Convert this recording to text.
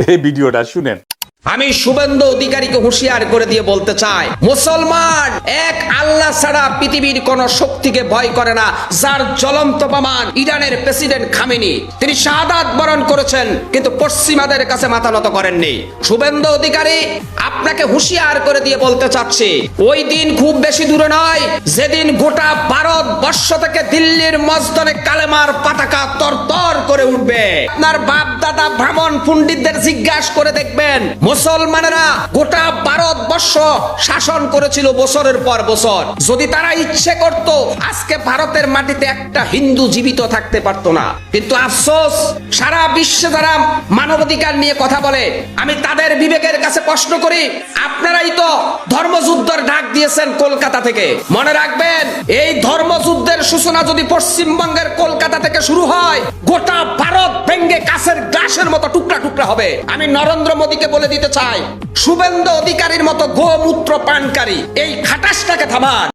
এই ভিডিওটা শুনেন। আমি শুভেন্দু অধিকারীকে হুঁশিয়ার করে দিয়ে বলতে চাই, মুসলমান এক আল্লাহ ছাড়া পৃথিবীর কোন শক্তিকে ভয় করে না, যার জ্বলন্ত প্রমাণ ইরানের প্রেসিডেন্ট খামেনি। তিনি শাহাদাত বরণ করেছেন কিন্তু পশ্চিমাদের কাছে মাথা নত করেননি। শুভেন্দু অধিকারী, আপনাকে হুঁশিয়ার করে দিয়ে বলতে চাচ্ছি, ওই দিন খুব বেশি দূরে নয় যেদিন গোটা ভারতবর্ষ থেকে দিল্লির মসজিদে কালেমার পতাকা তরতর করে উঠবে। আপনার বাপ দাদা ব্রাহ্মণ পণ্ডিতদের জিজ্ঞাসা করে দেখবেন, মুসলমানেরা গোটা ভারতবর্ষ শাসন করেছিল বছরের পর বছর। যদি তারা ইচ্ছে করত আজকে ভারতের মাটিতে একটা হিন্দু জীবিত থাকতে পারত না। কিন্তু আফসোস, সারা বিশ্বে যারা মানবাধিকার নিয়ে কথা বলে, আমি তাদের বিবেকের কাছে প্রশ্ন করি, আপনারাই তো ধর্মযুদ্ধের ডাক দিয়েছেন কলকাতা থেকে। মনে রাখবেন, এই ধর্মযুদ্ধের সূচনা যদি পশ্চিমবঙ্গের কলকাতা থেকে শুরু হয়, গোটা ভারত ভেঙ্গে কাছের গ্লাসের মতো টুকরা টুকরা হবে। আমি নরেন্দ্র মোদীকে বলে দিতে চাই, শুভেন্দু অধিকারীর মতো গোমূত্র পানকারী এই খাটাসটাকে থামান।